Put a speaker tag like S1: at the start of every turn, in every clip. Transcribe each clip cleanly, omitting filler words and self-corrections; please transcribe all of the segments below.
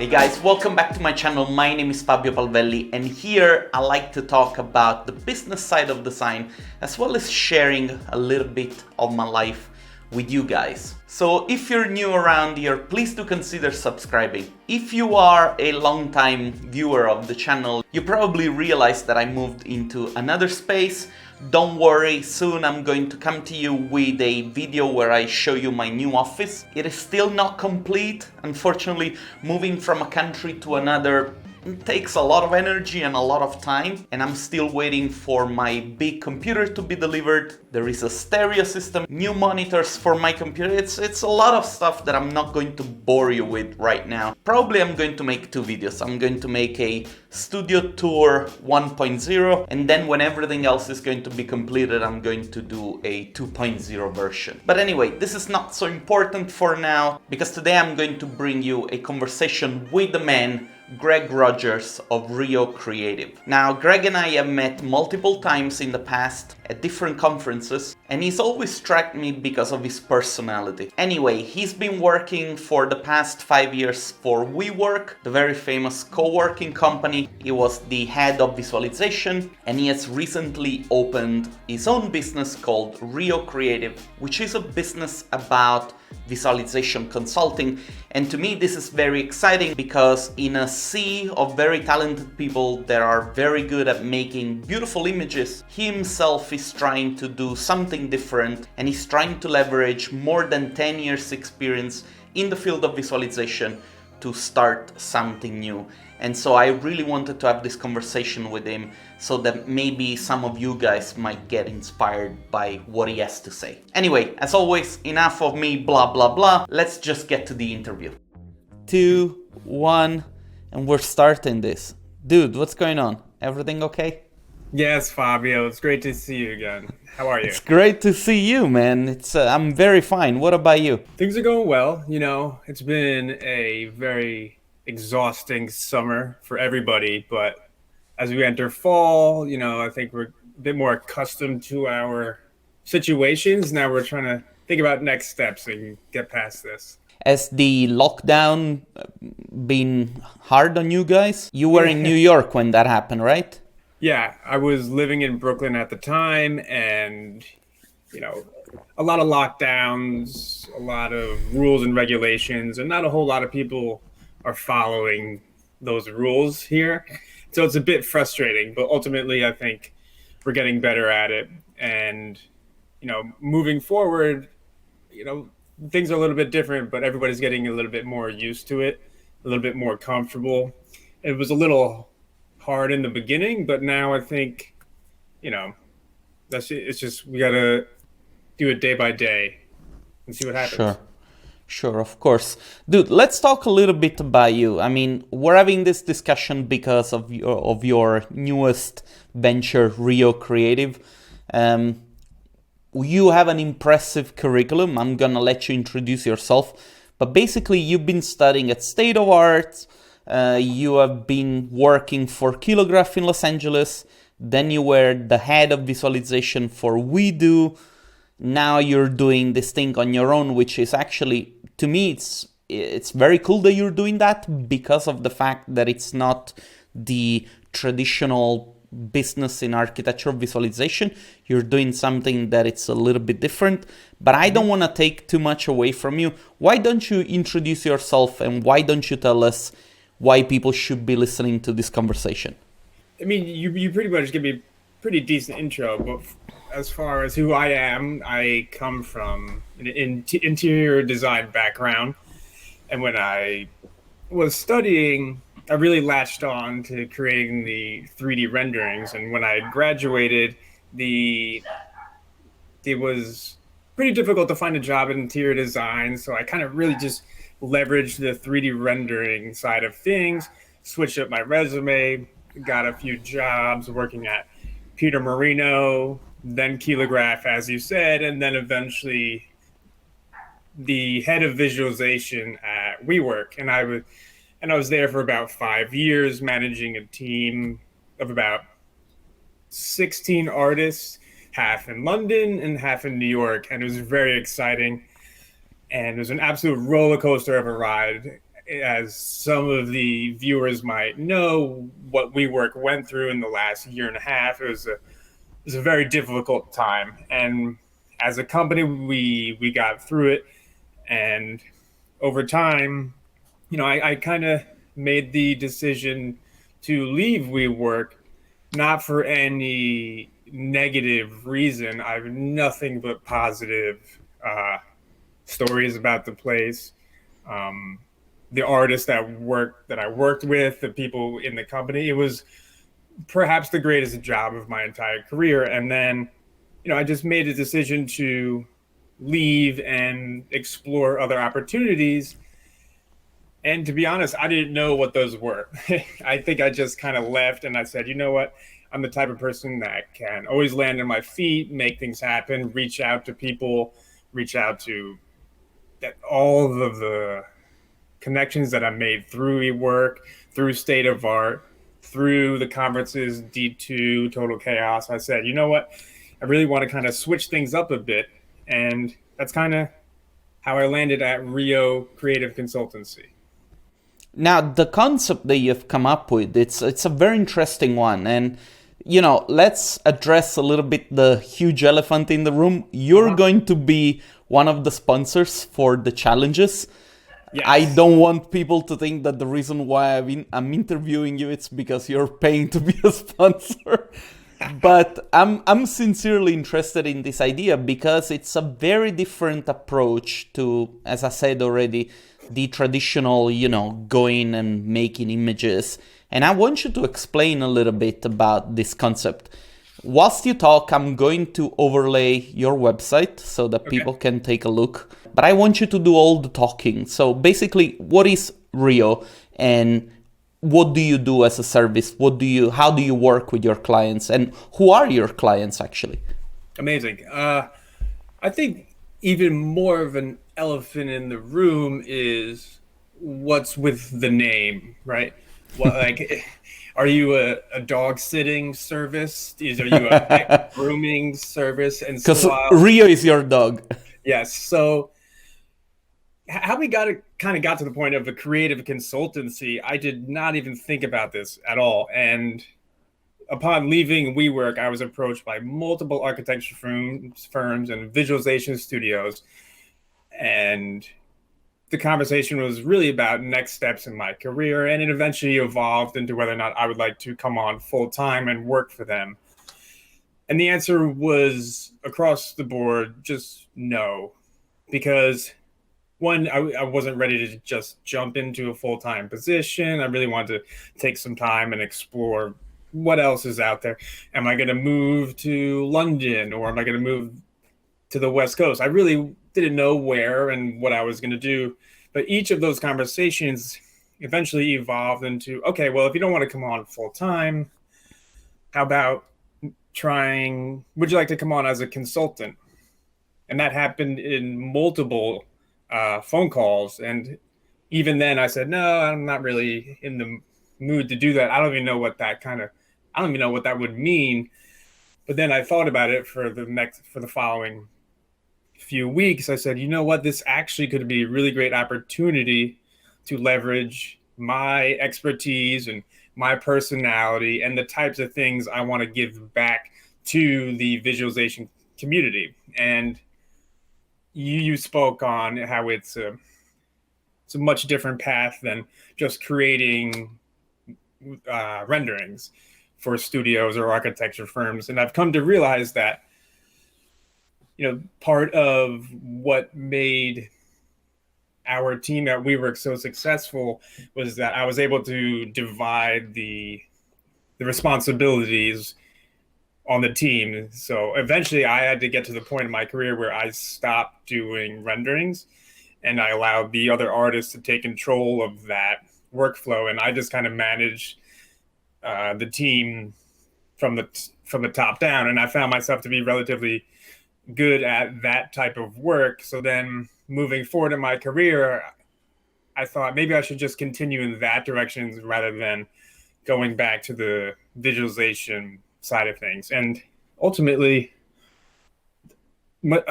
S1: Hey guys, welcome back to my channel. My name is Fabio Palvelli, and here I like to talk about the business side of design as well as sharing a little bit of my life with you guys. So if you're new around here, please do consider subscribing. If you are a long-time viewer of the channel, you probably realized that I moved into another space. Don't worry, soon I'm going to come to you with a video where I show you my new office. It is still not complete. Unfortunately, moving from a country to another takes a lot of energy and a lot of time, and I'm still waiting for my big computer to be delivered. There is a stereo system, new monitors for my computer. It's a lot of stuff that I'm not going to bore you with right now. Probably I'm going to make two videos. I'm going to make a studio tour 1.0, and then when everything else is going to be completed, I'm going to do a 2.0 version. But anyway, this is not so important for now, because today I'm going to bring you a conversation with the man Greg Rogers of Rio Creative. Now, Greg and I have met multiple times in the past at different conferences, and he's always struck me because of his personality. Anyway, he's been working for the past 5 years for WeWork, the very famous co-working company. He was the head of visualization, and he has recently opened his own business called Rio Creative, which is a business about visualization consulting. And to me, this is very exciting because in a sea of very talented people that are very good at making beautiful images, he himself is trying to do something different, and he's trying to leverage more than 10 years experience in the field of visualization to start something new. And so I really wanted to have this conversation with him so that maybe some of you guys might get inspired by what he has to say. Anyway, as always, enough of me blah blah blah. Let's just get to the interview. 2, 1, and we're starting this. Dude, what's going on? Everything okay?
S2: Yes, Fabio, it's great to see you again. How are you?
S1: It's great to see you, man. I'm very fine. What about you?
S2: Things are going well. You know, it's been a very exhausting summer for everybody, but as we enter fall, you know, I think we're a bit more accustomed to our situations. Now we're trying to think about next steps and get past this.
S1: Has the lockdown been hard on you guys? You were in New York when that happened, right?
S2: Yeah, I was living in Brooklyn at the time, and, you know, a lot of lockdowns, a lot of rules and regulations, and not a whole lot of people are following those rules here. So it's a bit frustrating, but ultimately I think we're getting better at it. And, you know, moving forward, you know, things are a little bit different, but everybody's getting a little bit more used to it, a little bit more comfortable. It was a little hard in the beginning, but now I think, you know, it's just, we gotta do it day by day and see what happens.
S1: Sure, of course. Dude, let's talk a little bit about you. I mean, we're having this discussion because of your newest venture, Rio Creative. You have an impressive curriculum. I'm gonna let you introduce yourself. But basically, you've been studying at State of Arts. You have been working for Kilograph in Los Angeles. Then you were the head of visualization for WeDo. Now you're doing this thing on your own, which is actually, to me, it's very cool that you're doing that because of the fact that it's not the traditional business in architectural visualization. You're doing something that it's a little bit different, but I don't want to take too much away from you. Why don't you introduce yourself, and why don't you tell us why people should be listening to this conversation?
S2: I mean, you pretty much give me a pretty decent intro, but as far as who I am, I come from an interior design background. And when I was studying, I really latched on to creating the 3D renderings. And when I graduated, it was pretty difficult to find a job in interior design. So I kind of really just leveraged the 3D rendering side of things, switched up my resume, got a few jobs working at Peter Marino, then Kilograph, as you said, and then eventually the head of visualization at WeWork. And I was there for about 5 years, managing a team of about 16 artists, half in London and half in New York. And it was very exciting. And it was an absolute roller coaster of a ride. as some of the viewers might know, what WeWork went through in the last year and a half, it was a very difficult time. And as a company, we got through it. And over time, I kind of made the decision to leave WeWork, not for any negative reason. I have nothing but positive stories about the place. The artists that I worked with, the people in the company. It was perhaps the greatest job of my entire career. And then, I just made a decision to leave and explore other opportunities. And to be honest, I didn't know what those were. I think I just kind of left and I said, you know what? I'm the type of person that can always land on my feet, make things happen, reach out to people, reach out to all of the connections that I made through eWork, through State of Art, through the conferences, D2, Total Chaos. I said, you know what? I really want to kind of switch things up a bit. And that's kind of how I landed at Rio Creative Consultancy.
S1: Now, the concept that you've come up with, it's a very interesting one. And, let's address a little bit the huge elephant in the room. You're going to be one of the sponsors for the challenges. Yes. I don't want people to think that the reason why I'm interviewing you, it's because you're paying to be a sponsor. But I'm sincerely interested in this idea because it's a very different approach to, as I said already, the traditional, going and making images. And I want you to explain a little bit about this concept. Whilst you talk, I'm going to overlay your website so that people can take a look. But I want you to do all the talking. So basically, what is Rio and what do you do as a service? How do you work with your clients, and who are your clients actually?
S2: Amazing. I think even more of an elephant in the room is what's with the name, right? Are you a dog sitting service? Are you a pet grooming service? And
S1: because Rio is your dog.
S2: Yes. So how we got to the point of a creative consultancy, I did not even think about this at all. And upon leaving WeWork, I was approached by multiple architecture firms and visualization studios. And the conversation was really about next steps in my career. And it eventually evolved into whether or not I would like to come on full time and work for them. And the answer was across the board, just no, because one, I wasn't ready to just jump into a full-time position. I really wanted to take some time and explore what else is out there. Am I going to move to London, or am I going to move to the West Coast? I really didn't know where and what I was going to do. But each of those conversations eventually evolved into, okay, well, if you don't want to come on full-time, how about would you like to come on as a consultant? And that happened in multiple phone calls. And even then I said, no, I'm not really in the mood to do that. I don't even know what that would mean. But then I thought about it for the following few weeks. I said, you know what, this actually could be a really great opportunity to leverage my expertise and my personality and the types of things I want to give back to the visualization community. And you spoke on how it's a much different path than just creating renderings for studios or architecture firms. And I've come to realize that, part of what made our team at WeWork so successful was that I was able to divide the responsibilities on the team. So eventually I had to get to the point in my career where I stopped doing renderings and I allowed the other artists to take control of that workflow. And I just kind of managed the team from the top down. And I found myself to be relatively good at that type of work. So then moving forward in my career, I thought maybe I should just continue in that direction rather than going back to the visualization side of things. And ultimately, I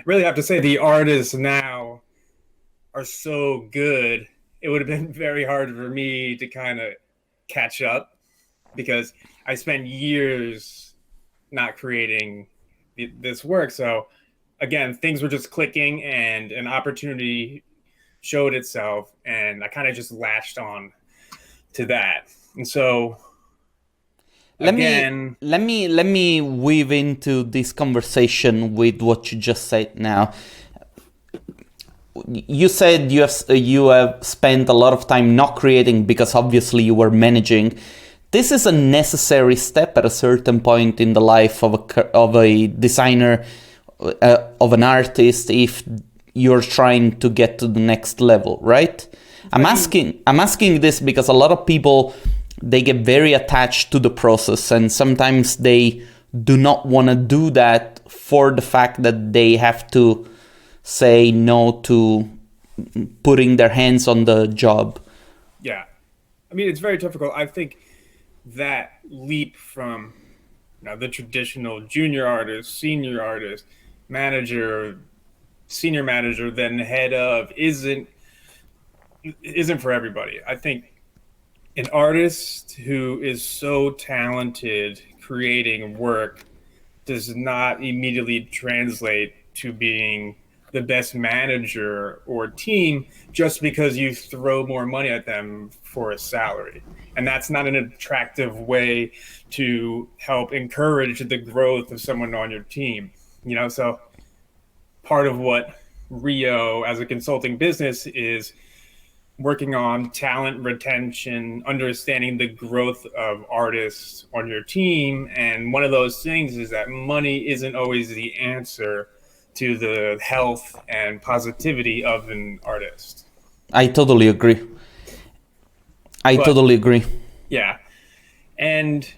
S2: really have to say the artists now are so good it would have been very hard for me to kind of catch up because I spent years not creating this work. So again, things were just clicking and an opportunity showed itself, and I kind of just latched on to that. And so
S1: Let me
S2: again,
S1: let me weave into this conversation with what you just said now. You said you have spent a lot of time not creating because obviously you were managing. This is a necessary step at a certain point in the life of a designer, of an artist, if you're trying to get to the next level, right? I'm asking this because a lot of people, they get very attached to the process, and sometimes they do not want to do that for the fact that they have to say no to putting their hands on the job.
S2: yeah, I mean, it's very difficult. I think that leap from the traditional junior artist, senior artist, manager, senior manager, then head of isn't for everybody. I think an artist who is so talented creating work does not immediately translate to being the best manager or team just because you throw more money at them for a salary. And that's not an attractive way to help encourage the growth of someone on your team. So part of what Rio as a consulting business is working on talent retention, understanding the growth of artists on your team. And one of those things is that money isn't always the answer to the health and positivity of an artist.
S1: I totally agree. Totally agree.
S2: Yeah. And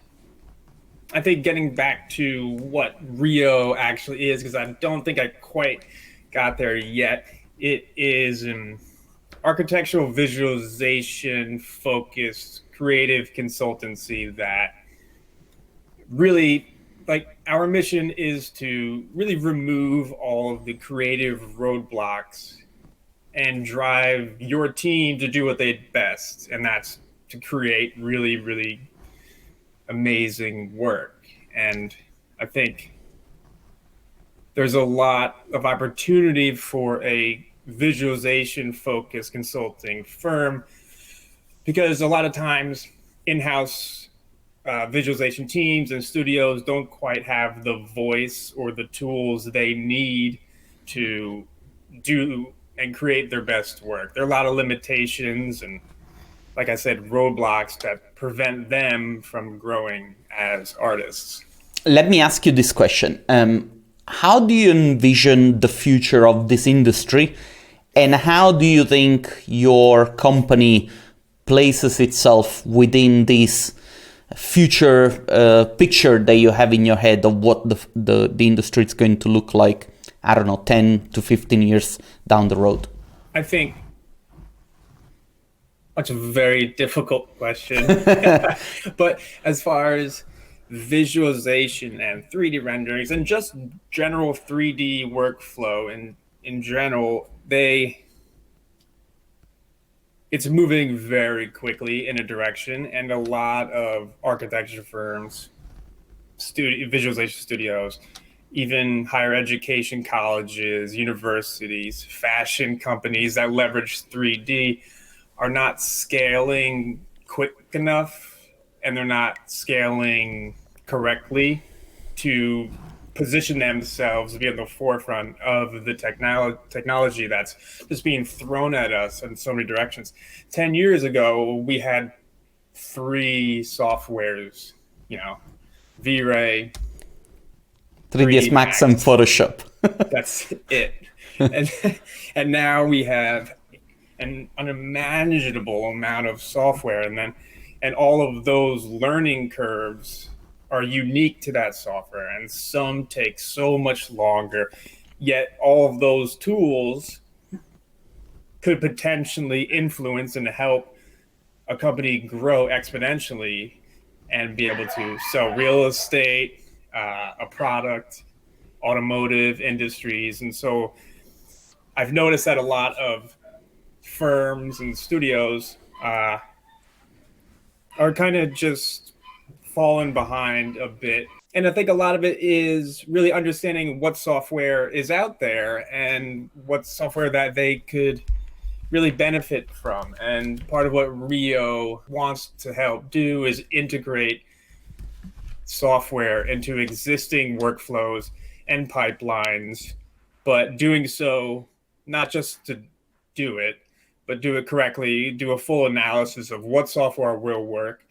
S2: I think getting back to what Rio actually is, because I don't think I quite got there yet, it is an architectural visualization focused creative consultancy that really, like, our mission is to really remove all of the creative roadblocks and drive your team to do what they do best, and that's to create really, really amazing work. And I think there's a lot of opportunity for a visualization focused consulting firm because a lot of times in-house visualization teams and studios don't quite have the voice or the tools they need to do and create their best work. There are a lot of limitations and, like I said, roadblocks that prevent them from growing as artists.
S1: Let me ask you this question. How do you envision the future of this industry, and how do you think your company places itself within this future picture that you have in your head of what the industry is going to look like, I don't know, 10 to 15 years down the road?
S2: I think that's a very difficult question. But as far as visualization and 3D renderings and just general 3D workflow in general, it's moving very quickly in a direction, and a lot of architecture firms, visualization studios, even higher education colleges, universities, fashion companies that leverage 3D are not scaling quick enough, and they're not scaling correctly to position themselves to be at the forefront of the technology that's just being thrown at us in so many directions. 10 years ago, we had 3 softwares, V-Ray,
S1: 3ds Max and Photoshop.
S2: That's it. And now we have an unimaginable amount of software, and all of those learning curves are unique to that software, and some take so much longer. Yet all of those tools could potentially influence and help a company grow exponentially and be able to sell real estate, a product, automotive industries. And so I've noticed that a lot of firms and studios are kind of just falling behind a bit. And I think a lot of it is really understanding what software is out there and what software that they could really benefit from. And part of what Rio wants to help do is integrate software into existing workflows and pipelines, but doing so not just to do it, but do it correctly, do a full analysis of what software will work,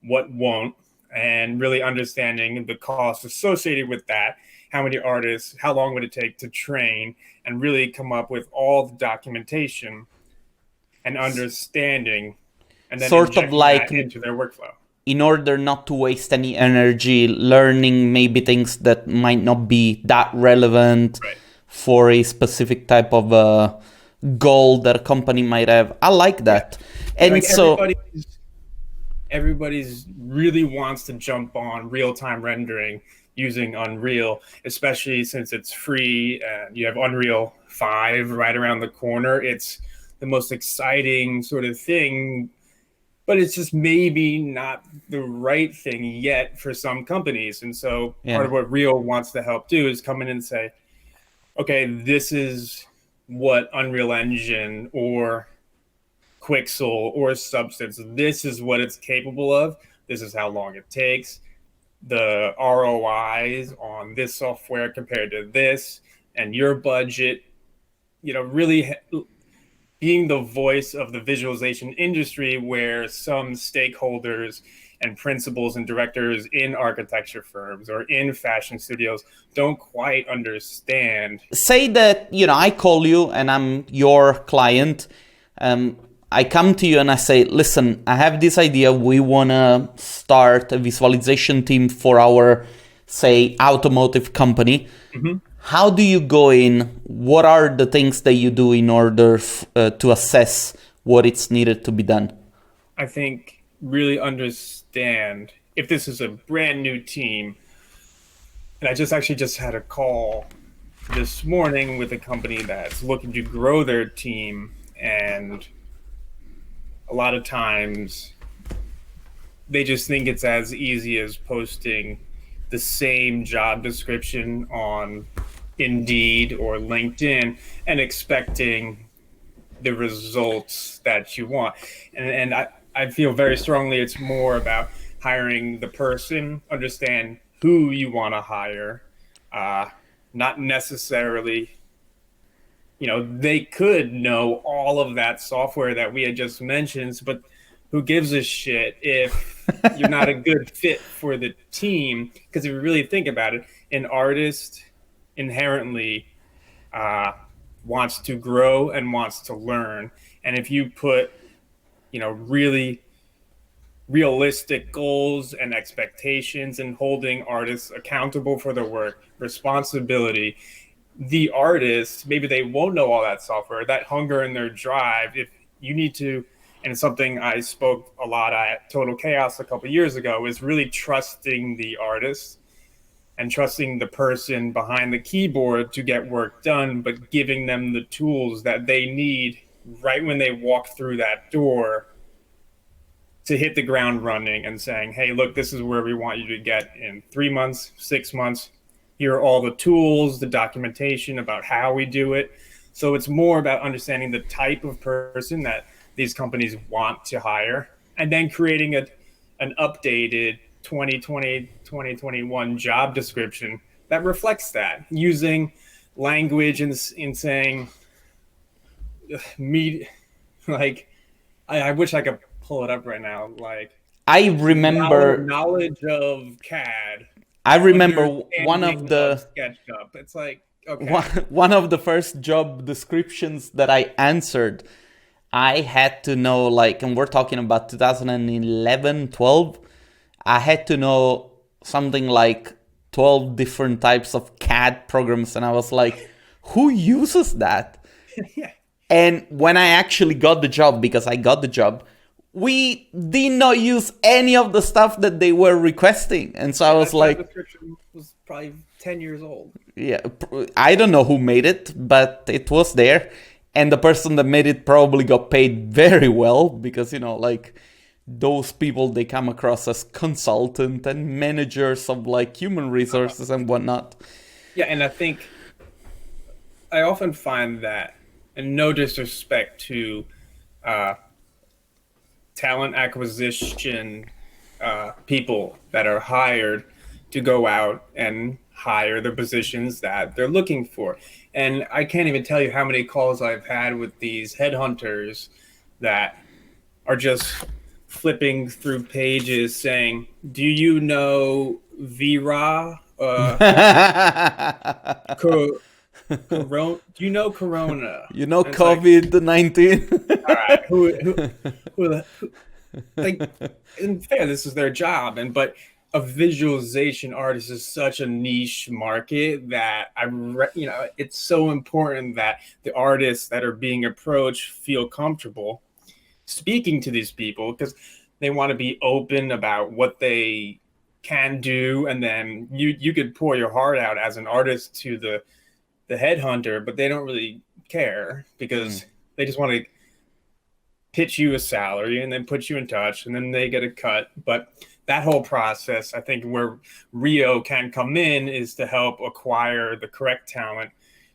S2: what won't, and really understanding the costs associated with that. How many artists, how long would it take to train, and really come up with all the documentation and understanding, and then
S1: sort of like
S2: that into their workflow.
S1: In order not to waste any energy learning maybe things that might not be that relevant for a specific type of goal that a company might have. I like that. And
S2: like
S1: so
S2: everybody's really wants to jump on real-time rendering using Unreal, especially since it's free and you have Unreal 5 right around the corner. It's the most exciting sort of thing, but it's just maybe not the right thing yet for some companies. And so part of what Real wants to help do is come in and say, okay, this is what Unreal Engine or Quixel or Substance, this is what it's capable of. This is how long it takes. The ROIs on this software compared to this and your budget, really being the voice of the visualization industry, where some stakeholders and principals and directors in architecture firms or in fashion studios don't quite understand.
S1: Say that, I call you and I'm your client. I come to you and I say, listen, I have this idea. We want to start a visualization team for our, say, automotive company. Mm-hmm. How do you go in? What are the things that you do in order to assess what it's needed to be done?
S2: I think really understand if this is a brand new team. And I just had a call this morning with a company that's looking to grow their team. And a lot of times they just think it's as easy as posting the same job description on Indeed or LinkedIn and expecting the results that you want. And I feel very strongly it's more about hiring the person, understand who you want to hire, not necessarily, they could know all of that software that we had just mentioned, but who gives a shit if you're not a good fit for the team? Because if you really think about it, an artist inherently wants to grow and wants to learn. And if you put, really realistic goals and expectations and holding artists accountable for their work, responsibility, the artists, maybe they won't know all that software, that hunger and their drive. If you need to, and something I spoke a lot at Total Chaos a couple of years ago, is really trusting the artist and trusting the person behind the keyboard to get work done, but giving them the tools that they need right when they walk through that door to hit the ground running and saying, hey, look, this is where we want you to get in 3 months, 6 months. Here are all the tools, the documentation about how we do it. So it's more about understanding the type of person that these companies want to hire, and then creating an updated 2020, 2021 job description that reflects that, using language in saying, I wish I could pull it up right now. Like,
S1: I remember
S2: knowledge of CAD.
S1: I remember one of the
S2: SketchUp. It's like, okay.
S1: One of the first job descriptions that I answered, I had to know, and we're talking about 2011, 12. I had to know something like 12 different types of CAD programs. And I was like, who uses that?
S2: Yeah.
S1: And when I actually got the job, because I got the job, we did not use any of the stuff that they were requesting. And so I was like,
S2: the description was probably 10 years old.
S1: Yeah, I don't know who made it, but it was there. And the person that made it probably got paid very well because, you know, like those people, they come across as consultant and managers of like human resources and whatnot.
S2: Yeah, and I think I often find that, and no disrespect to uh, talent acquisition people that are hired to go out and hire the positions that they're looking for. And I can't even tell you how many calls I've had with these headhunters that are just flipping through pages saying, "Do you know Vira? Corona? Do you know Corona?
S1: You know,
S2: And it's like,
S1: COVID-19.
S2: all right, who like, in fair, this is their job, and but a visualization artist is such a niche market that it's so important that the artists that are being approached feel comfortable speaking to these people because they want to be open about what they can do, and then you could pour your heart out as an artist to the headhunter, but they don't really care because they just want to pitch you a salary and then put you in touch and then they get a cut. But that whole process, I think where Rio can come in is to help acquire the correct talent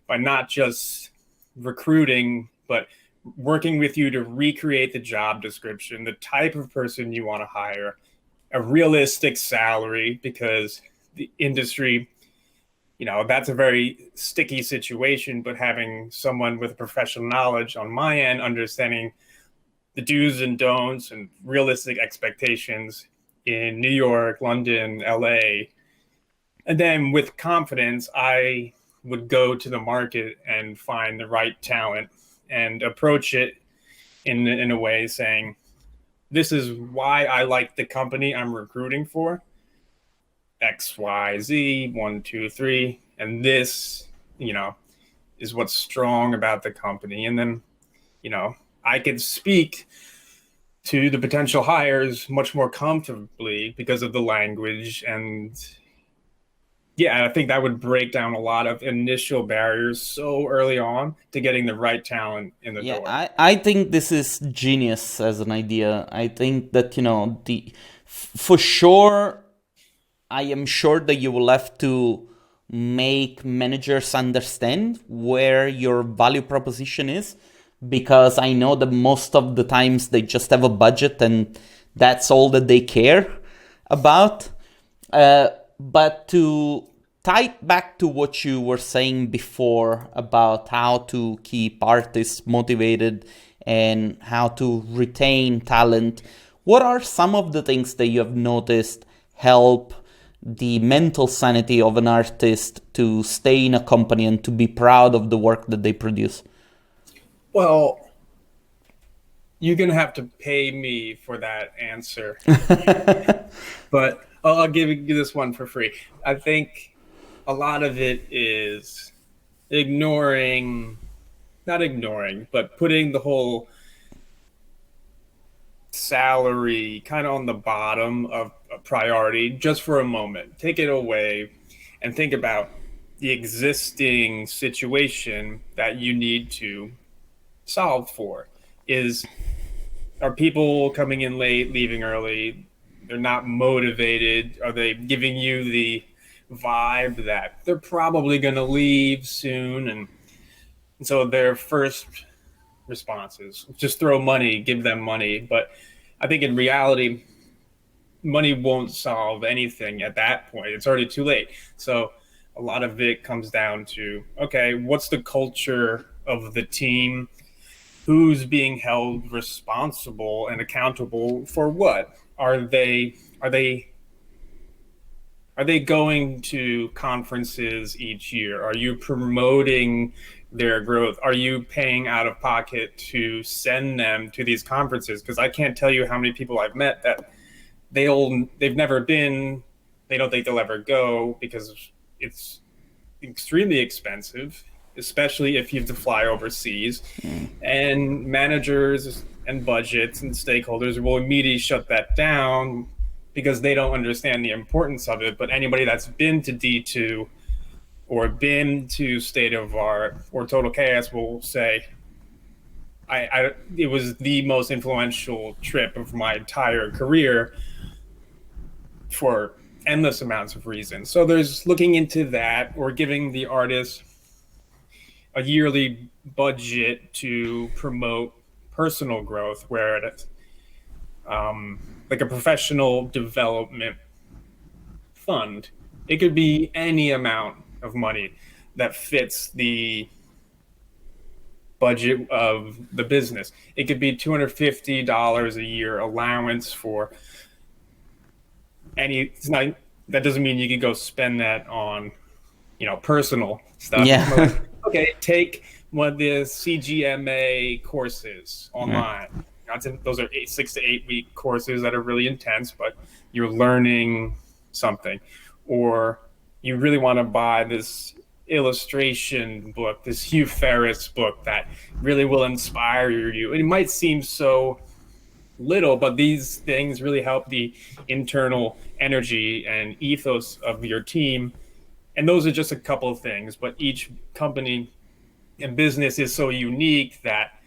S2: by not just recruiting, but working with you to recreate the job description, the type of person you want to hire, a realistic salary, because the industry, that's a very sticky situation, but having someone with professional knowledge on my end, understanding the do's and don'ts and realistic expectations in New York, London, LA. And then with confidence, I would go to the market and find the right talent and approach it in a way saying, this is why I like the company I'm recruiting for. X, Y, Z, 1, 2, 3. And this, is what's strong about the company. And then, I could speak to the potential hires much more comfortably because of the language. And yeah, I think that would break down a lot of initial barriers so early on to getting the right talent in the door.
S1: I think this is genius as an idea. I think that, for sure, I am sure that you will have to make managers understand where your value proposition is, because I know that most of the times they just have a budget and that's all that they care about. But to tie it back to what you were saying before about how to keep artists motivated and how to retain talent, what are some of the things that you have noticed help the mental sanity of an artist to stay in a company and to be proud of the work that they produce?
S2: Well, you're going to have to pay me for that answer. But I'll give you this one for free. I think a lot of it is not ignoring, but putting the whole salary kind of on the bottom of a priority just for a moment. Take it away and think about the existing situation that you need to solve for. Are people coming in late, leaving early? They're not motivated. Are they giving you the vibe that they're probably going to leave soon? And so their first response is just throw money, give them money. But I think in reality, money won't solve anything at that point. It's already too late. So a lot of it comes down to, okay, what's the culture of the team? Who's being held responsible and accountable for what? Are they going to conferences each year? Are you promoting their growth? Are you paying out of pocket to send them to these conferences? Because I can't tell you how many people I've met that they've never been, they don't think they'll ever go because it's extremely expensive, especially if you have to fly overseas. And managers and budgets and stakeholders will immediately shut that down because they don't understand the importance of it. But anybody that's been to D2 or been to State of Art or Total Chaos will say, it was the most influential trip of my entire career for endless amounts of reasons. So there's looking into that, or giving the artist a yearly budget to promote personal growth, where it's like a professional development fund. It could be any amount of money that fits the budget of the business. It could be $250 a year allowance for any. It's not, that doesn't mean you could go spend that on, personal stuff. It's more
S1: Yeah.
S2: like, okay, take one of the CGMA courses
S1: Yeah.
S2: online. Those are 6 to 8 week courses that are really intense, but you're learning something. Or you really want to buy this illustration book, this Hugh Ferris book that really will inspire you. And it might seem so little, but these things really help the internal energy and ethos of your team. And those are just a couple of things, but each company and business is so unique that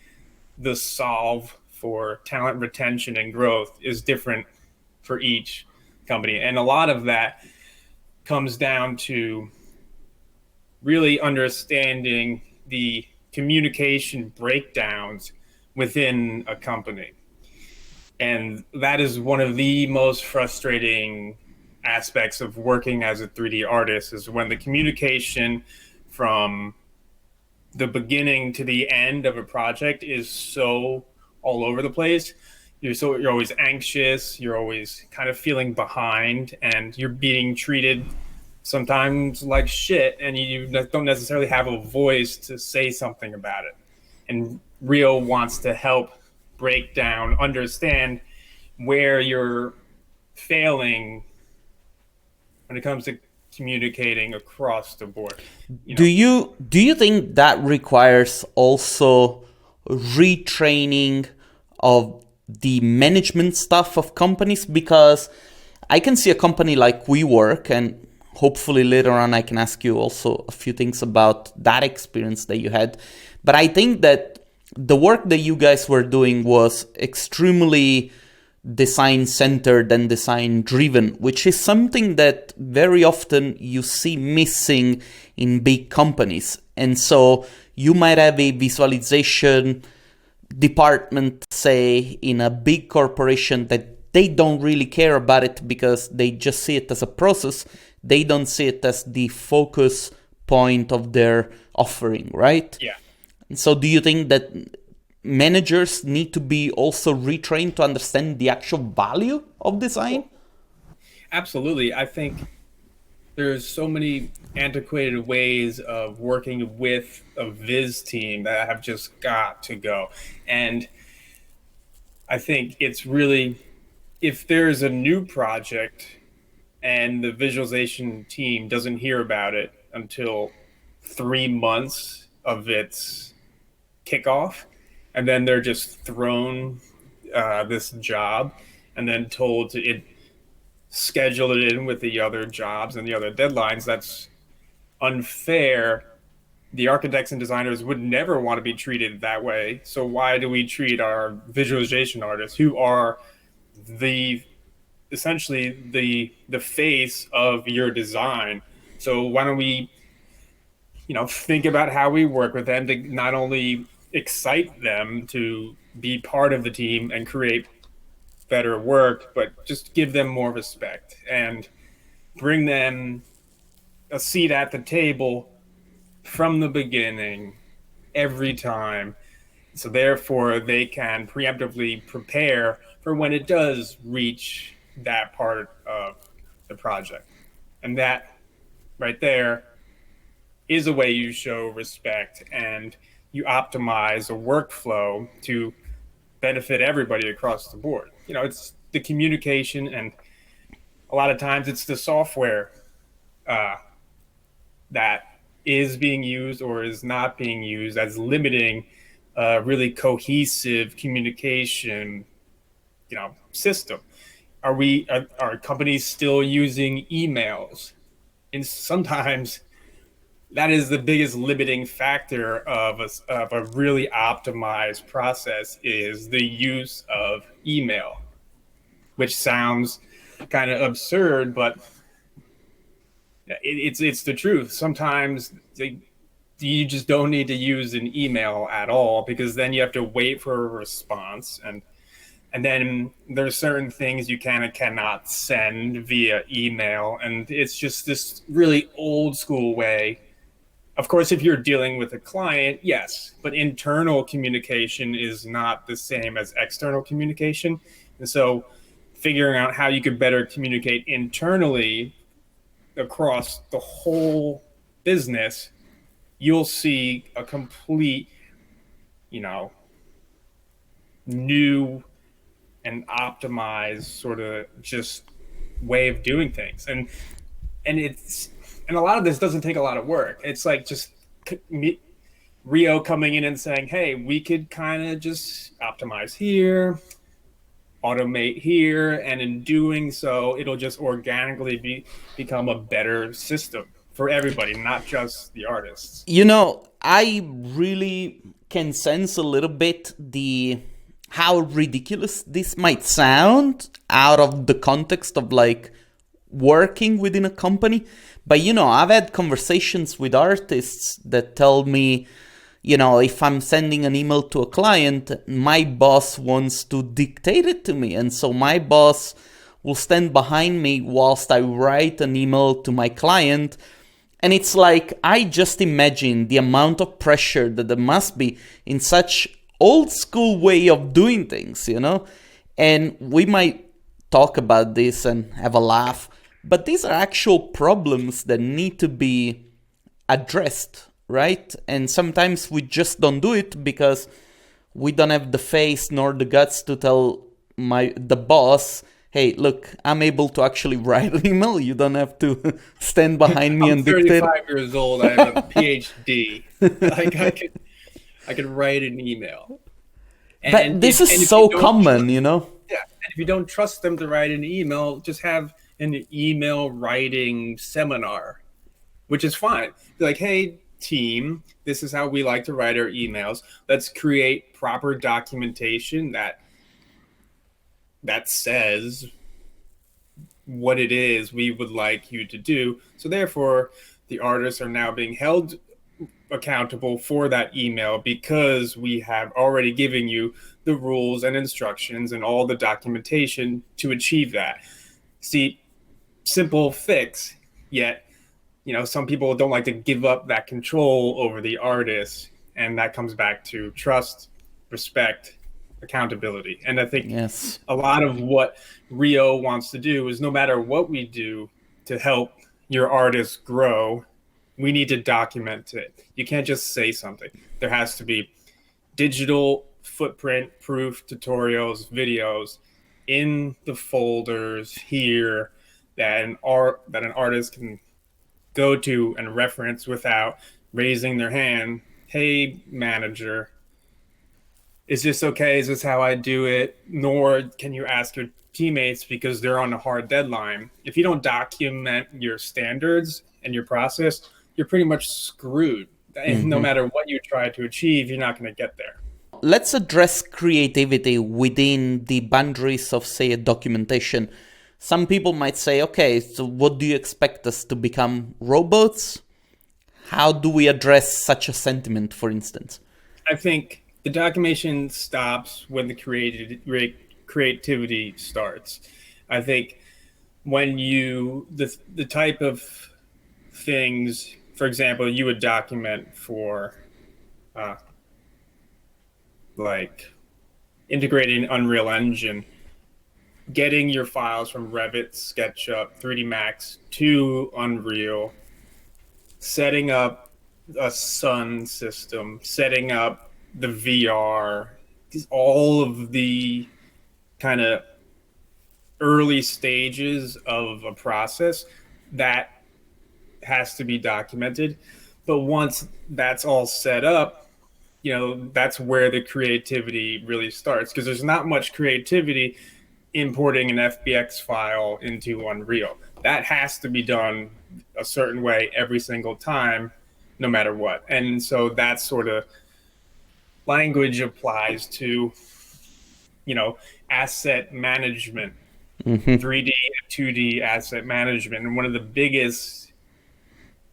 S2: the solve for talent retention and growth is different for each company. And a lot of that comes down to really understanding the communication breakdowns within a company. And that is one of the most frustrating aspects of working as a 3D artist, is when the communication from the beginning to the end of a project is so all over the place. You're always anxious, you're always kind of feeling behind, and you're being treated sometimes like shit, and you don't necessarily have a voice to say something about it. And Rio wants to help break down, understand where you're failing when it comes to communicating across the board.
S1: Do you think that requires also retraining of the management staff of companies? Because I can see a company like WeWork, and hopefully later on I can ask you also a few things about that experience that you had. But I think that the work that you guys were doing was extremely design centered and design driven, which is something that very often you see missing in big companies. And so you might have a visualization department, say, in a big corporation, that they don't really care about it because they just see it as a process. They don't see it as the focus point of their offering, right?
S2: Yeah.
S1: So do you think that managers need to be also retrained to understand the actual value of design?
S2: Absolutely. I think there's so many antiquated ways of working with a Viz team that have just got to go. And I think it's really, if there's a new project and the visualization team doesn't hear about it until 3 months of its kickoff, and then they're just thrown this job and then told to schedule it in with the other jobs and the other deadlines, that's unfair. The architects and designers would never want to be treated that way. So why do we treat our visualization artists, who are essentially the face of your design? So why don't we think about how we work with them to not only excite them to be part of the team and create better work, but just give them more respect and bring them a seat at the table from the beginning every time. So therefore they can preemptively prepare for when it does reach that part of the project. And that right there is a way you show respect, and you optimize a workflow to benefit everybody across the board. It's the communication, and a lot of times it's the software that is being used or is not being used as limiting really cohesive communication system. Are companies still using emails? And sometimes that is the biggest limiting factor of a really optimized process is the use of email, which sounds kind of absurd, but it's the truth. Sometimes you just don't need to use an email at all, because then you have to wait for a response, and then there's certain things you can and cannot send via email, and it's just this really old school way. Of course, if you're dealing with a client, yes, but internal communication is not the same as external communication. And so figuring out how you could better communicate internally across the whole business, you'll see a complete, new and optimized sort of just way of doing things. And a lot of this doesn't take a lot of work. It's like just Rio coming in and saying, hey, we could kind of just optimize here, automate here, and in doing so, it'll just organically become a better system for everybody, not just the artists.
S1: I really can sense a little bit how ridiculous this might sound out of the context of like working within a company. But I've had conversations with artists that tell me, if I'm sending an email to a client, my boss wants to dictate it to me. And so my boss will stand behind me whilst I write an email to my client. And it's like, I just imagine the amount of pressure that there must be in such old school way of doing things, And we might talk about this and have a laugh, but these are actual problems that need to be addressed, right? And sometimes we just don't do it because we don't have the face nor the guts to tell the boss, hey, look, I'm able to actually write an email. You don't have to stand behind me and dictate.
S2: I'm 35 years old. I have a PhD. I could write an email.
S1: But this is so common,
S2: Yeah. And if you don't trust them to write an email, just have an email writing seminar, which is fine. Be like, hey, team, this is how we like to write our emails. Let's create proper documentation that says what it is we would like you to do. So therefore, the artists are now being held accountable for that email because we have already given you the rules and instructions and all the documentation to achieve that. See, simple fix, yet, some people don't like to give up that control over the artist, and that comes back to trust, respect, accountability. And I think a lot of what Rio wants to do is no matter what we do to help your artist grow, we need to document it. You can't just say something. There has to be digital footprint proof tutorials, videos in the folders here that an artist can go to and reference without raising their hand. Hey, manager, is this okay? Is this how I do it? Nor can you ask your teammates because they're on a hard deadline. If you don't document your standards and your process, you're pretty much screwed. And no matter what you try to achieve, you're not going to get there.
S1: Let's address creativity within the boundaries of, say, a documentation. Some people might say, okay, so what do you expect us to become, robots? How do we address such a sentiment, for instance?
S2: I think the documentation stops when the creativity starts. I think when the type of things, for example, you would document for like integrating Unreal Engine, getting your files from Revit, SketchUp, 3D Max to Unreal, setting up a Sun system, setting up the VR, all of the kind of early stages of a process that has to be documented. But once that's all set up, that's where the creativity really starts, because there's not much creativity importing an FBX file into Unreal. That has to be done a certain way every single time no matter what. And so that sort of language applies to, asset management,
S1: Mm-hmm.
S2: 3D and 2D asset management. And one of the biggest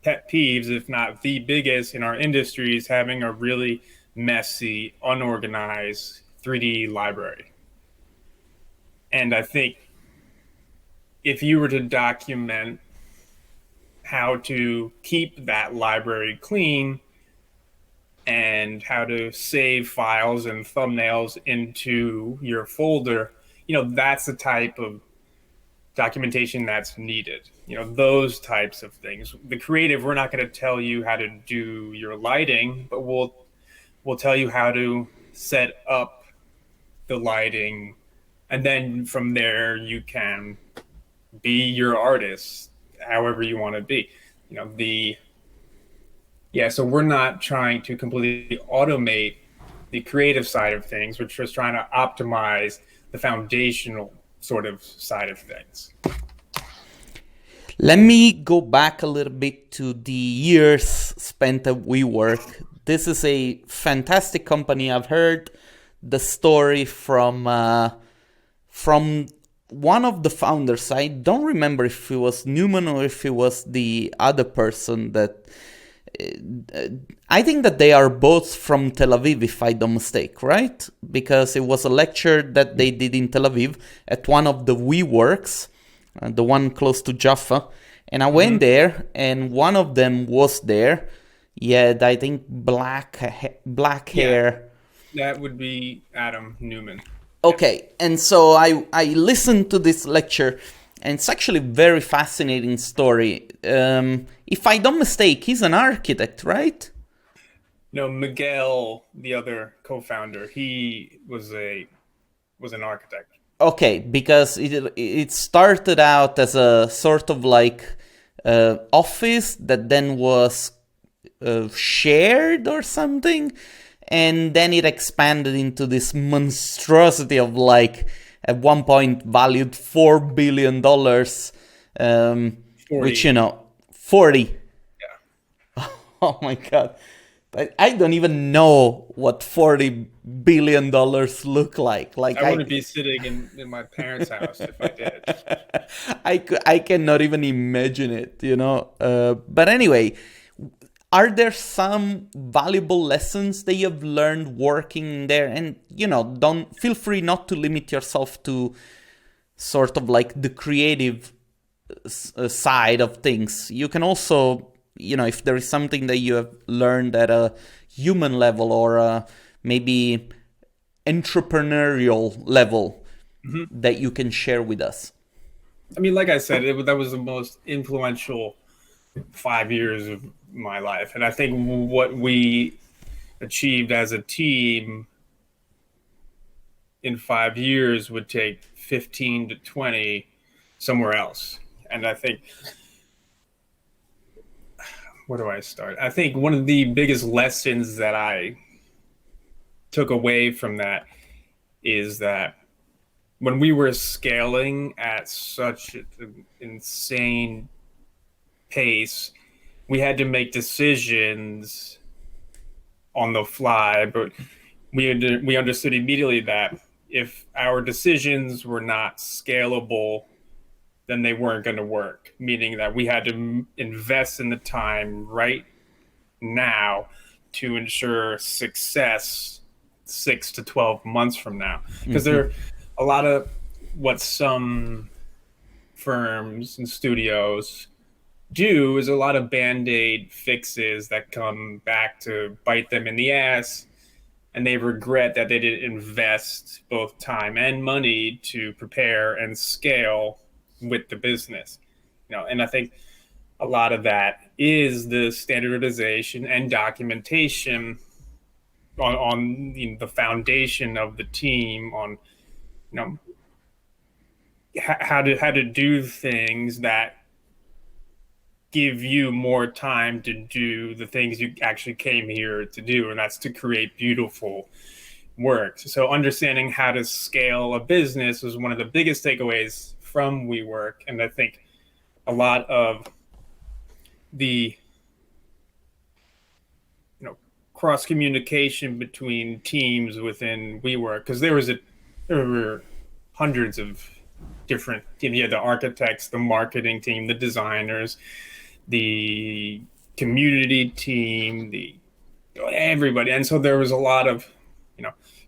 S2: pet peeves, if not the biggest in our industry, is having a really messy, unorganized 3D library. And I think if you were to document how to keep that library clean and how to save files and thumbnails into your folder, that's the type of documentation that's needed. Those types of things. The creative, we're not going to tell you how to do your lighting, but we'll tell you how to set up the lighting, and then from there you can be your artist however you want to be. So we're not trying to completely automate the creative side of things. We're just trying to optimize the foundational sort of side of things.
S1: Let me go back a little bit to the years spent at WeWork. This is a fantastic company. I've heard the story from one of the founders. I don't remember if it was Newman or if it was the other person that. I think that they are both from Tel Aviv, if I don't mistake, right? Because it was a lecture that they did in Tel Aviv at one of the WeWorks, the one close to Jaffa. And I went there, and one of them was there. Yeah, I think black hair.
S2: That would be Adam Newman.
S1: Okay, and so I listened to this lecture, and it's actually a very fascinating story. If I don't mistake, he's an architect, right?
S2: No, Miguel, the other co-founder, he was an architect.
S1: Okay, because it started out as a sort of like office that then was shared or something, and then it expanded into this monstrosity of like at one point valued $4 billion, 40. Which 40.
S2: Yeah.
S1: Oh my God. I don't even know what $40 billion look like.
S2: I wouldn't be sitting in my parents' house if I did.
S1: I cannot even imagine it, But anyway, are there some valuable lessons that you've learned working there? And, don't feel free not to limit yourself to sort of like the creative side of things. You can also, if there is something that you have learned at a human level or maybe entrepreneurial level that you can share with us.
S2: I mean, like I said, that was the most influential 5 years of my life. And I think what we achieved as a team in 5 years would take 15 to 20 somewhere else. And I think, where do I start? I think one of the biggest lessons that I took away from that is that when we were scaling at such an insane pace, we had to make decisions on the fly, but we understood immediately that if our decisions were not scalable, then they weren't going to work, meaning that we had to invest in the time right now to ensure success 6 to 12 months from now. Because there are a lot of what some firms and studios do is a lot of band-aid fixes that come back to bite them in the ass, and they regret that they didn't invest both time and money to prepare and scale with the business. And I think a lot of that is the standardization and documentation on the foundation of the team, on how to do things that give you more time to do the things you actually came here to do, and that's to create beautiful work. So understanding how to scale a business was one of the biggest takeaways from WeWork. And I think a lot of the cross communication between teams within WeWork, because there were hundreds of different teams. You had the architects, the marketing team, the designers, the community team, the everybody, and so there was a lot of,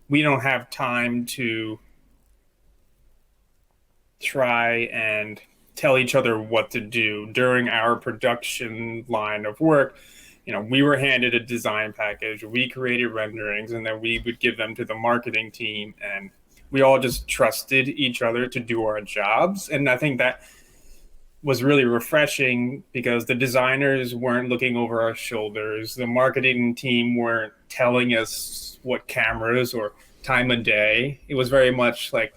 S2: we don't have time to try and tell each other what to do during our production line of work. We were handed a design package, we created renderings, and then we would give them to the marketing team, and we all just trusted each other to do our jobs. And I think that was really refreshing because the designers weren't looking over our shoulders. The marketing team weren't telling us what cameras or time of day. It was very much like,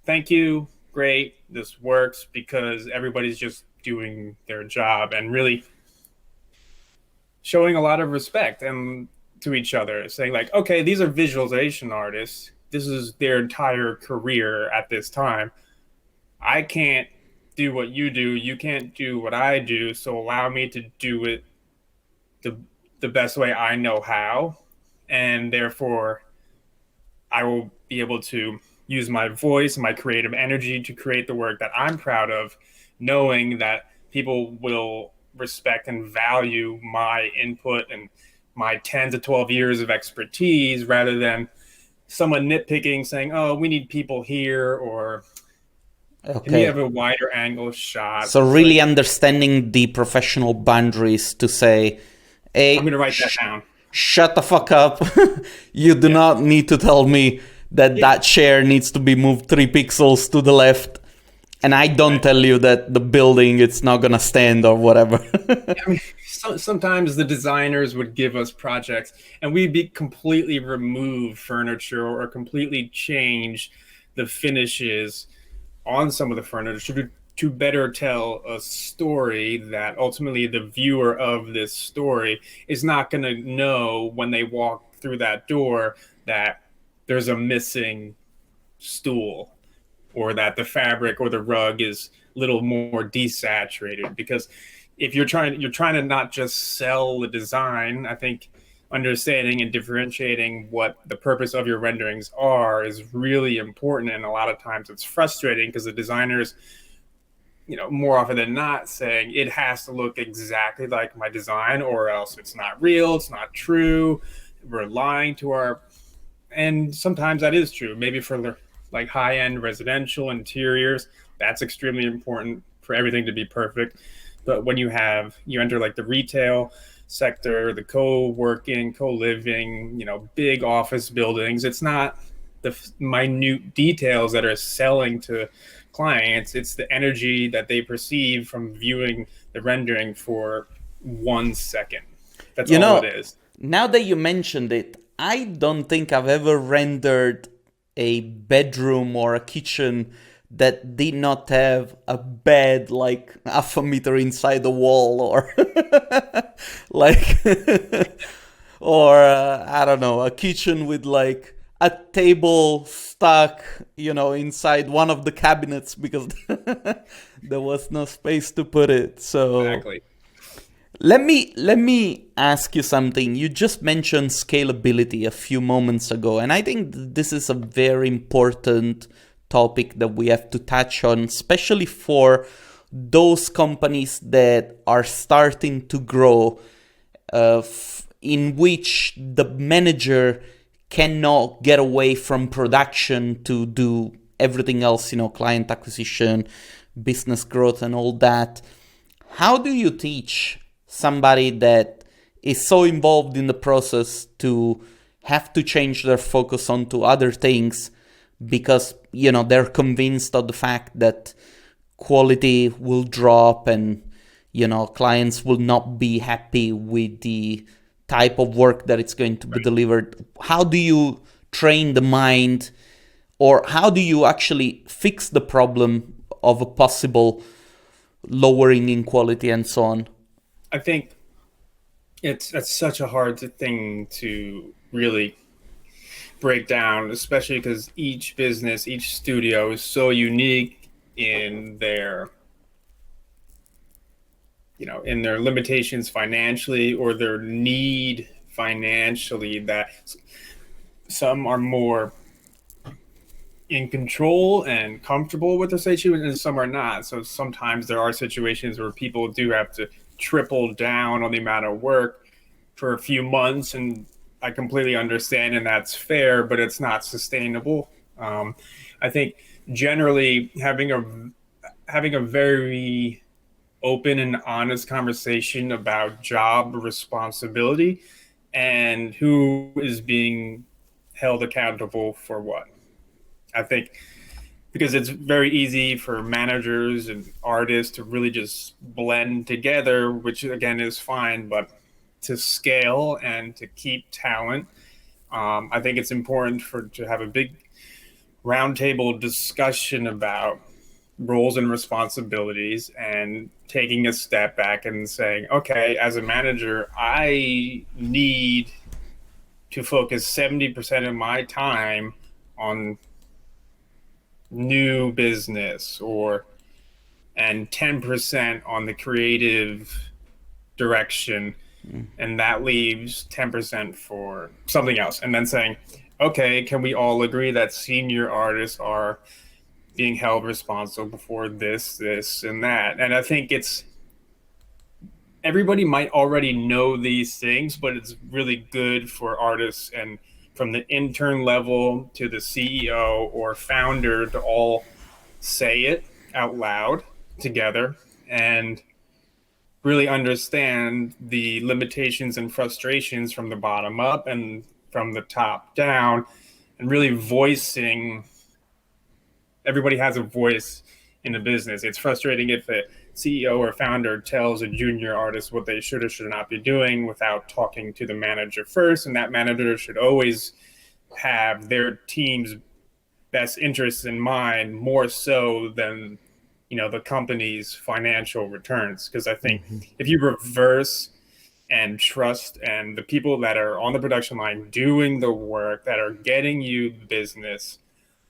S2: thank you, great, this works, because everybody's just doing their job and really showing a lot of respect and to each other, saying like, okay, these are visualization artists. This is their entire career at this time. I can't do what you do. You can't do what I do. So allow me to do it the best way I know how. And therefore, I will be able to use my voice and my creative energy to create the work that I'm proud of, knowing that people will respect and value my input and my 10 to 12 years of expertise, rather than someone nitpicking saying, oh, we need people here, or can we have a wider angle shot?
S1: So really understanding the professional boundaries to say, hey,
S2: I'm going to write that down.
S1: Shut the fuck up. You do not need to tell me that chair needs to be moved 3 pixels to the left, and I don't tell you that the building it's not gonna stand or whatever.
S2: Sometimes the designers would give us projects and we'd be completely remove furniture or completely change the finishes on some of the furniture to better tell a story that ultimately the viewer of this story is not going to know when they walk through that door that there's a missing stool, or that the fabric or the rug is a little more desaturated. Because if you're trying to not just sell the design, I think understanding and differentiating what the purpose of your renderings are is really important. And a lot of times it's frustrating because the designers, more often than not, saying it has to look exactly like my design or else it's not real, it's not true, we're lying to our... And sometimes that is true. Maybe for like high-end residential interiors, that's extremely important for everything to be perfect. But when you enter like the retail sector, the co-working, co-living, big office buildings, it's not the minute details that are selling to clients. It's the energy that they perceive from viewing the rendering for 1 second. That's all it is.
S1: Now that you mentioned it, I don't think I've ever rendered a bedroom or a kitchen that did not have a bed like half a meter inside the wall, or like, or I don't know, a kitchen with like a table stuck, inside one of the cabinets because there was no space to put it. So
S2: exactly.
S1: Let me ask you something. You just mentioned scalability a few moments ago, and I think this is a very important topic that we have to touch on, especially for those companies that are starting to grow, in which the manager cannot get away from production to do everything else, client acquisition, business growth, and all that. How do you teach somebody that is so involved in the process to have to change their focus onto other things because, they're convinced of the fact that quality will drop and, clients will not be happy with the type of work that it's going to be delivered? How do you train the mind, or how do you actually fix the problem of a possible lowering in quality and so on?
S2: I think that's such a hard thing to really break down, especially because each business, each studio is so unique in their, in their limitations financially or their need financially that some are more in control and comfortable with the situation, and some are not. So sometimes there are situations where people do have to triple down on the amount of work for a few months, and I completely understand, and that's fair, but it's not sustainable. I think generally having a very open and honest conversation about job responsibility and who is being held accountable for what. I think because it's very easy for managers and artists to really just blend together, which again is fine, but to scale and to keep talent, I think it's important to have a big roundtable discussion about roles and responsibilities and taking a step back and saying, okay, as a manager, I need to focus 70% of my time on new business and 10% on the creative direction, and that leaves 10% for something else. And then saying, okay, can we all agree that senior artists are being held responsible for this, and that? And I think everybody might already know these things, but it's really good for artists and from the intern level to the CEO or founder to all say it out loud together and really understand the limitations and frustrations from the bottom up and from the top down, and really voicing. Everybody has a voice in a business. It's frustrating if a CEO or founder tells a junior artist what they should or should not be doing without talking to the manager first, and that manager should always have their team's best interests in mind more so than the company's financial returns. Because I think if you reverse and trust, and the people that are on the production line doing the work, that are getting you business,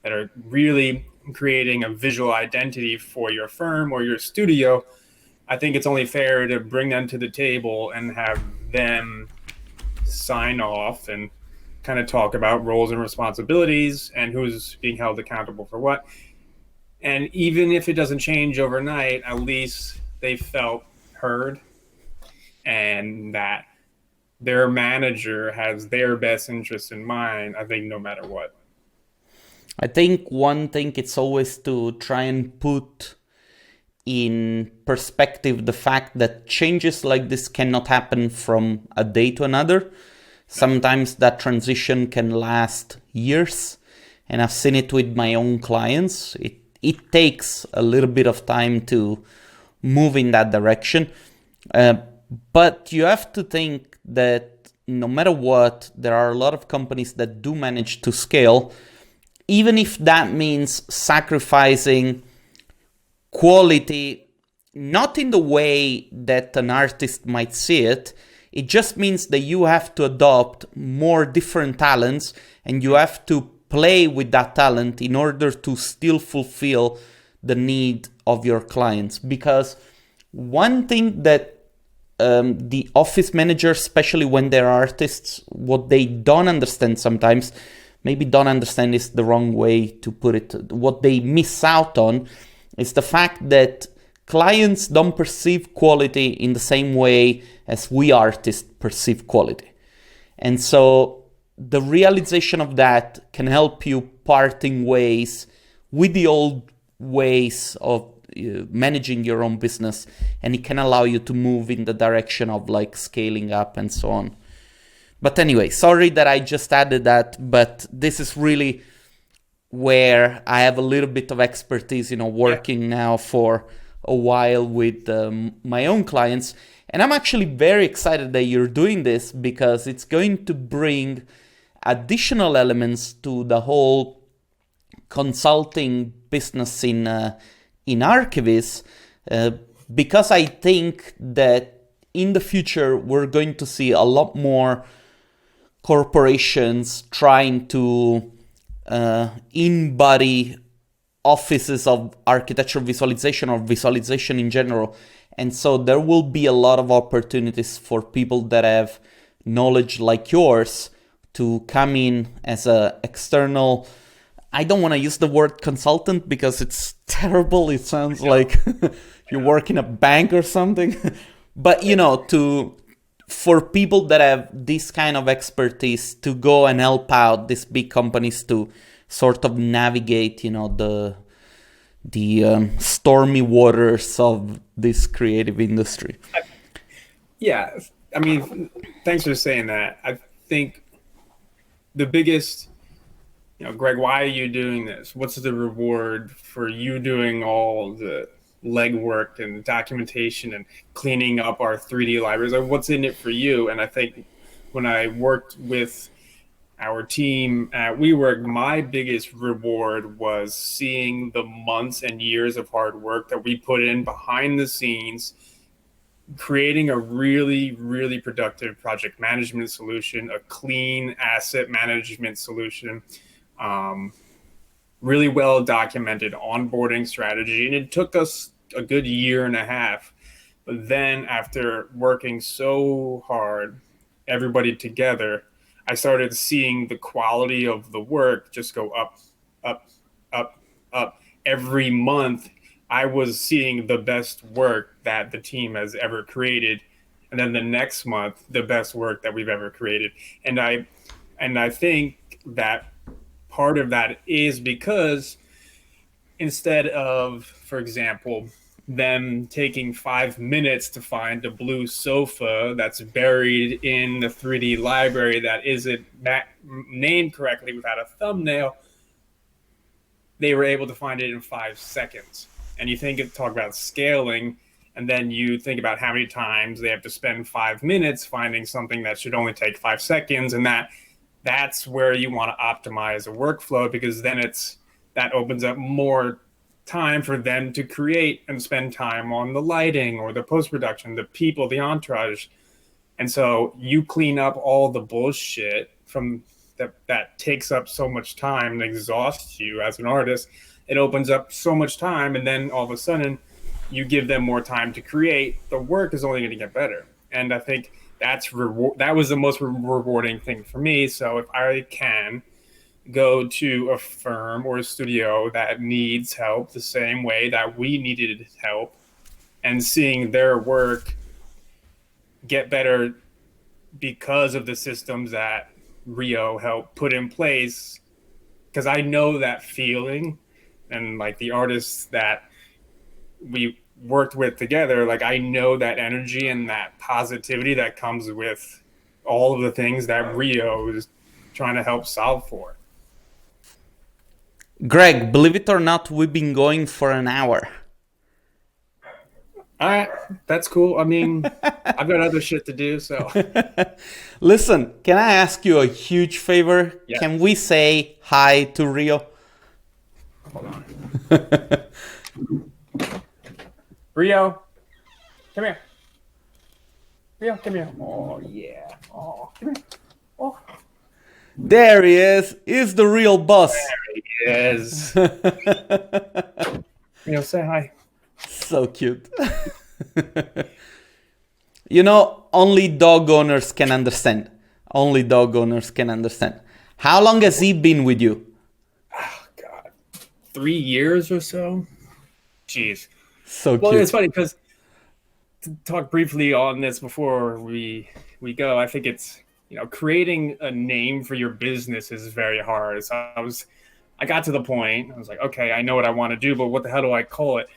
S2: that are really creating a visual identity for your firm or your studio, I think it's only fair to bring them to the table and have them sign off and kind of talk about roles and responsibilities and who's being held accountable for what. And even if it doesn't change overnight, at least they felt heard and that their manager has their best interests in mind, I think, no matter what.
S1: I think one thing it's always to try and put in perspective the fact that changes like this cannot happen from a day to another. Sometimes that transition can last years, and I've seen it with my own clients. It takes a little bit of time to move in that direction. But you have to think that no matter what, there are a lot of companies that do manage to scale, even if that means sacrificing quality, not in the way that an artist might see it. It just means that you have to adopt more different talents and you have to play with that talent in order to still fulfill the need of your clients. Because one thing that the office managers, especially when they're artists, what they don't understand sometimes, maybe don't understand is the wrong way to put it, what they miss out on is the fact that clients don't perceive quality in the same way as we artists perceive quality. And so the realization of that can help you parting ways with the old ways of managing your own business, and it can allow you to move in the direction of like scaling up and so on. But anyway, sorry that I just added that, but this is really where I have a little bit of expertise, working now for a while with my own clients. And I'm actually very excited that you're doing this because it's going to bring additional elements to the whole consulting business in ArchViz, because I think that in the future we're going to see a lot more corporations trying to embody offices of architecture visualization or visualization in general. And so there will be a lot of opportunities for people that have knowledge like yours to come in as a external, I don't want to use the word consultant because it's terrible. It sounds like you work in a bank or something. But, for people that have this kind of expertise to go and help out these big companies to sort of navigate, the stormy waters of this creative industry.
S2: Yeah, I mean, thanks for saying that. I think the biggest, Greg, why are you doing this? What's the reward for you doing all the legwork and documentation and cleaning up our 3D libraries? Like, what's in it for you? And I think when I worked with our team at WeWork, my biggest reward was seeing the months and years of hard work that we put in behind the scenes, creating a really, really productive project management solution, a clean asset management solution, really well documented onboarding strategy. And it took us a good year and a half. But then after working so hard, everybody together, I started seeing the quality of the work just go up, up, up, up. Every month, I was seeing the best work that the team has ever created. And then the next month, the best work that we've ever created. And I think that part of that is because instead of, for example, them taking 5 minutes to find a blue sofa that's buried in the 3D library that isn't named correctly without a thumbnail, they were able to find it in 5 seconds. And you talk about scaling, and then you think about how many times they have to spend 5 minutes finding something that should only take 5 seconds, and that's where you want to optimize a workflow, because then that opens up more time for them to create and spend time on the lighting or the post-production, the people, the entourage. And so you clean up all the bullshit from that takes up so much time and exhausts you as an artist. It opens up so much time, and then all of a sudden you give them more time to create. The work is only going to get better. And I think that was the most rewarding thing for me. So if I can go to a firm or a studio that needs help the same way that we needed help, and seeing their work get better because of the systems that Rio helped put in place, because I know that feeling, and like the artists that we worked with together, like I know that energy and that positivity that comes with all of the things that Rio is trying to help solve for.
S1: Greg, believe it or not, we've been going for an hour.
S2: All right, that's cool. I mean, I've got other shit to do, so.
S1: Listen, can I ask you a huge favor?
S2: Yeah.
S1: Can we say hi to Rio?
S2: Hold on. Rio, come here. Rio, come here. Oh, yeah. Oh, come here. Oh.
S1: There he is. He's the real boss.
S2: There he is. Rio, say hi.
S1: So cute. Only dog owners can understand. Only dog owners can understand. How long has he been with you?
S2: Oh, God. 3 years or so? Jeez.
S1: So
S2: well,
S1: cute.
S2: It's funny because to talk briefly on this before we go, I think it's, creating a name for your business is very hard. So I got to the point, I was like, okay, I know what I want to do, but what the hell do I call it?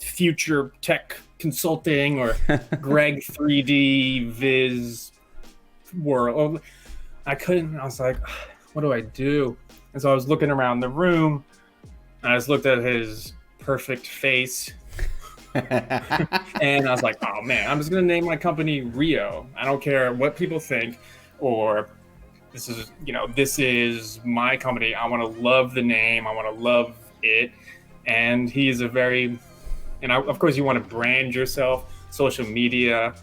S2: Future Tech Consulting or Greg 3D Viz World. I was like, what do I do? And so I was looking around the room, and I just looked at his perfect face. And I was like, oh man, I'm just going to name my company Rio. I don't care what people think, or this is my company. I want to love the name. I want to love it. And he is of course you want to brand yourself, social media.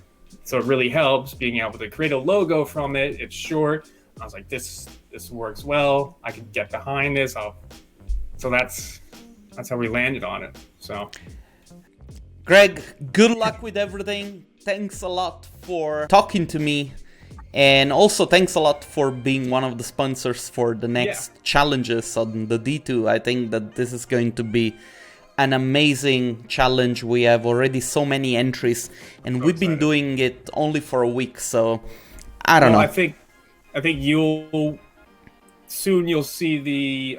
S2: So it really helps being able to create a logo from it. It's short. I was like, this works well. I can get behind this. So that's how we landed on it. So,
S1: Greg, good luck with everything. Thanks a lot for talking to me. And also, thanks a lot for being one of the sponsors for the next challenges on the D2. I think that this is going to be an amazing challenge. We have already so many entries, and we've been doing it only for a week, so I don't know.
S2: I think you'll see the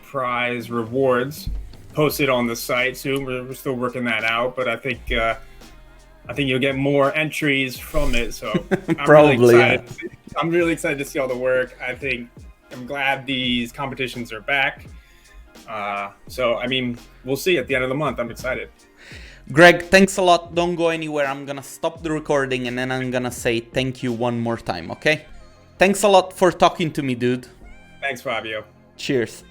S2: prize rewards posted on the site soon. We're still working that out, but I think you'll get more entries from it. So I'm
S1: Probably,
S2: really excited. I'm really excited to see all the work. I'm glad these competitions are back. So I mean, we'll see at the end of the month. I'm excited.
S1: Greg, thanks a lot. Don't go anywhere. I'm gonna stop the recording and then I'm gonna say thank you one more time, okay? Thanks a lot for talking to me, dude.
S2: Thanks, Fabio.
S1: Cheers.